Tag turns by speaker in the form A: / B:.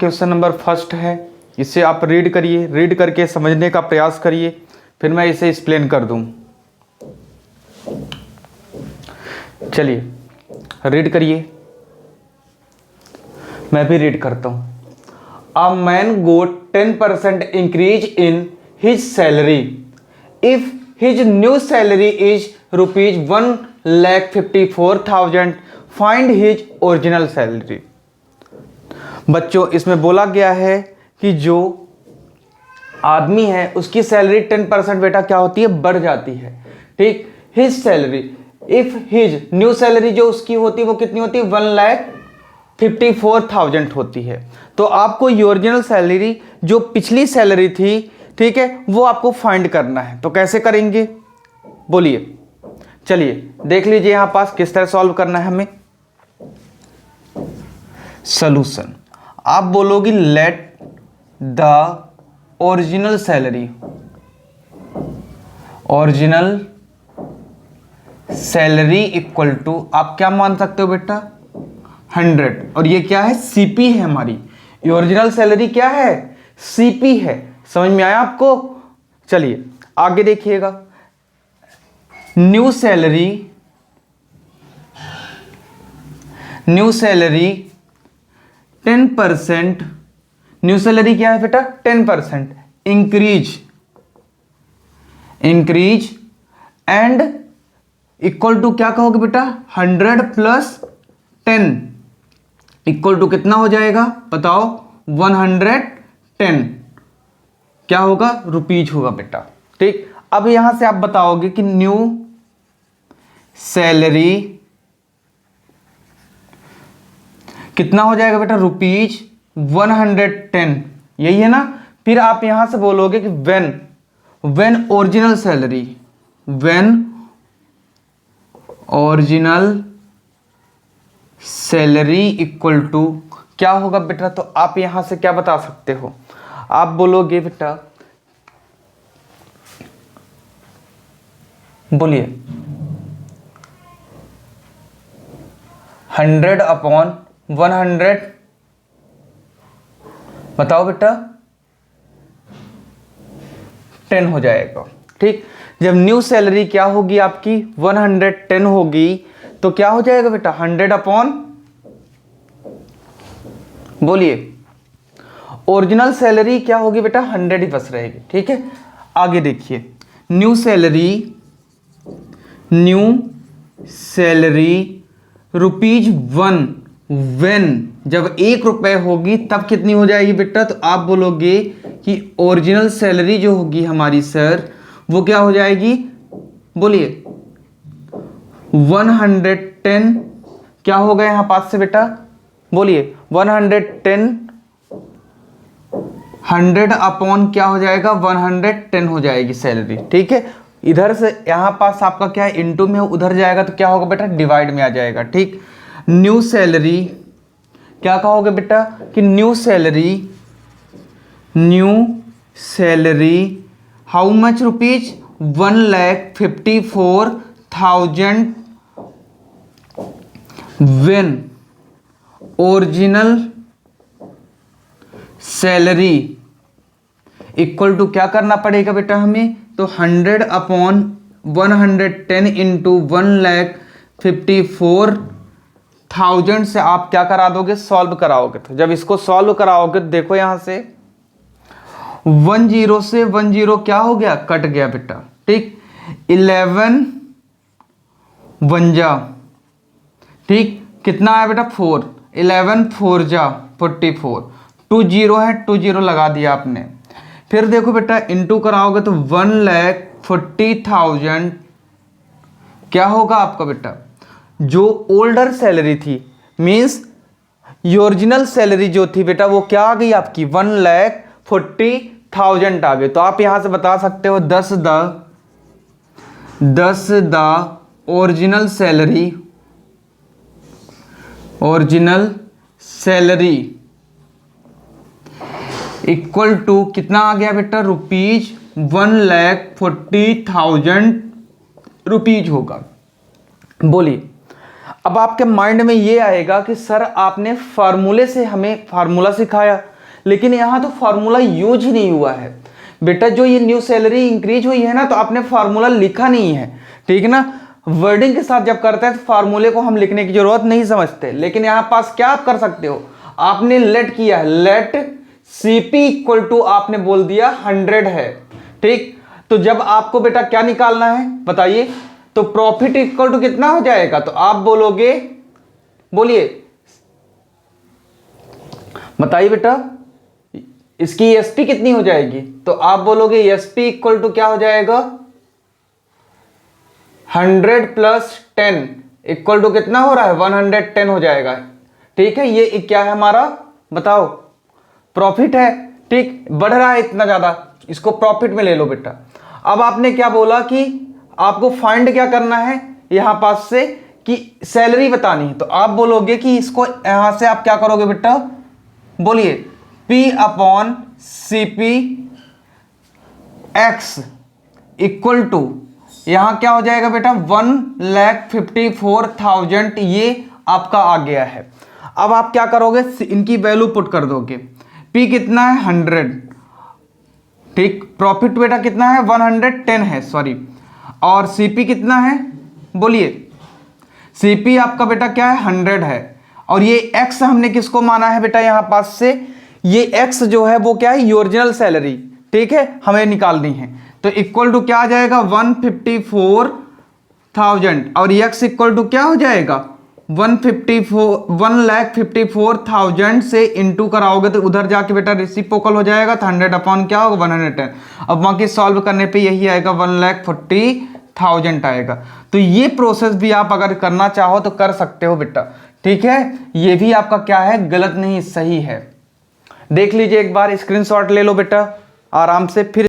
A: Question number first है, इसे आप रीड करिए, रीड करके समझने का प्रयास करिए, फिर मैं इसे एक्सप्लेन कर दूं। चलिए रीड करिए, मैं भी रीड करता हूं। A man got 10% increase in his salary if his new salary is ₹1,54,000, find his original salary. बच्चों इसमें बोला गया है कि जो आदमी है उसकी सैलरी 10% बेटा क्या होती है, बढ़ जाती है। ठीक, his salary, if his new salary जो उसकी होती है वो कितनी होती है, 1,54,000 होती है। तो आपको ओरिजिनल सैलरी जो पिछली सैलरी थी, ठीक है, वो आपको फाइंड करना है। तो कैसे करेंगे बोलिए, चलिए देख लीजिए यहां पास किस तरह सॉल्व करना है हमें। सॉल्यूशन, आप बोलोगे let the original salary, original salary equal to, आप क्या मान सकते हो बेटा, 100। और ये क्या है, सीपी है हमारी। ओरिजिनल सैलरी क्या है, सीपी है। समझ में आया आपको। चलिए आगे देखिएगा, new salary, new salary 10%, new salary क्या है बेटा, 10% increase, increase and equal to क्या कहोगे बेटा, 100 प्लस 10 इक्वल टू कितना हो जाएगा बताओ, 110 क्या होगा, रुपीज होगा बेटा। ठीक, अब यहां से आप बताओगे कि न्यू सैलरी कितना हो जाएगा बेटा, ₹110, यही है ना। फिर आप यहां से बोलोगे कि when original salary, when original salary equal to क्या होगा बेटा। तो आप यहां से क्या बता सकते हो, आप बोलोगे बेटा, बोलिए 100/100, बताओ बेटा 10 हो जाएगा। ठीक, जब न्यू सैलरी क्या होगी आपकी 110 होगी तो क्या हो जाएगा बेटा, 100 बोलिए ओरिजिनल सैलरी क्या होगी बेटा, 100 ही बस रहेगी। ठीक है, आगे देखिए, new salary, new salary ₹1, when जब ₹1 होगी तब कितनी हो जाएगी बेटा। तो आप बोलोगे कि ओरिजिनल सैलरी जो होगी हमारी सर वो क्या हो जाएगी, बोलिए 110 क्या होगा यहां पास से बेटा, बोलिए 110, 100 अपॉन क्या हो जाएगा, 110 हो जाएगी सैलरी। ठीक है, इधर से यहां पास आपका क्या है, इनटू में उधर जाएगा तो क्या होगा बेटा, डिवाइड में आ जाएगा। ठीक, न्यू सैलरी क्या कहोगे बेटा कि new salary, new salary how much rupees, 1,54,000 when original salary equal to क्या करना पड़ेगा बेटा हमें, तो 100/110 इंटू 1,54,000 से आप क्या करा दोगे, सॉल्व कराओगे। तो जब इसको सॉल्व कराओगे तो देखो यहां से 10 से 10 क्या हो गया, कट गया बेटा। ठीक, 11 1 ठीक, कितना आया बेटा 4, 11 4 44, 20 है, 20 लगा दिया आपने। फिर देखो बेटा इंटू कराओगे तो 1,40,000 क्या होगा आपका बेटा, जो ओल्डर सैलरी थी, मींस ओरिजिनल सैलरी जो थी बेटा वो क्या आ गई आपकी 1,40,000 आ गई। तो आप यहां से बता सकते हो 10 the original salary, original salary equal to कितना आ गया बेटा, ₹1,40,000 होगा। बोलिए, अब आपके माइंड में ये आएगा कि सर आपने फार्मूले से हमें फार्मूला सिखाया, लेकिन यहाँ तो फार्मूला यूज ही नहीं हुआ है बेटा। जो ये न्यू सैलरी इंक्रीज हुई है ना, तो आपने फार्मूला लिखा नहीं है, ठीक है ना। वर्डिंग के साथ जब करते हैं तो फार्मूले को हम लिखने की जरूरत नहीं समझते, लेकिन यहाँ पास क्या आप कर सकते हो, आपने लेट किया है, लेट सीपी इक्वल टू आपने बोल दिया 100 है, ठीक। तो जब आपको बेटा क्या निकालना है बताइए, तो प्रॉफिट इक्वल टू कितना हो जाएगा, तो आप बोलोगे, बोलिए बताइए बेटा, इसकी एसपी कितनी हो जाएगी, तो आप बोलोगे एसपी इक्वल टू क्या हो जाएगा, 100 प्लस 10 इक्वल टू कितना हो रहा है, 110 हो जाएगा, ठीक है। ये क्या है हमारा, बताओ, प्रॉफिट है, ठीक। बढ़ रहा है इतना ज्यादा, इसको प्रॉफिट में ले लो बेटा। अब आपने क्या बोला कि आपको फाइंड क्या करना है यहां पास से, कि सैलरी बतानी है, तो आप बोलोगे कि इसको यहां से आप क्या करोगे बेटा, बोलिए P upon CP x equal to, यहां क्या हो जाएगा बेटा, 1,54,000, ये आपका आ गया है। अब आप क्या करोगे, इनकी वैल्यू पुट कर दोगे। P कितना है, 100, ठीक। प्रॉफिट बेटा कितना है, 110 है, सॉरी। और CP कितना है, बोलिए, CP आपका बेटा क्या है, 100 है। और ये x हमने किसको माना है बेटा, यहां पास से ये x जो है वो क्या है, ओरिजिनल सैलरी, ठीक है, हमें निकालनी है। तो इक्वल टू क्या आ जाएगा, 154,000, और x इक्वल टू क्या हो जाएगा, 1,54,000 से इंटू कराओगे तो उधर जाके बेटा रेसिप्रोकल हो जाएगा, तो 100 अपॉन क्या होगा, 110। अब बाकी सॉल्व करने पे यही आएगा, 1,40,000 आएगा। तो ये प्रोसेस भी आप अगर करना चाहो तो कर सकते हो बेटा, ठीक है। ये भी आपका क्या है, गलत नहीं, सही है। देख लीजिए एक बार, स्क्रीनशॉट ले लो बेटा आराम से, फिर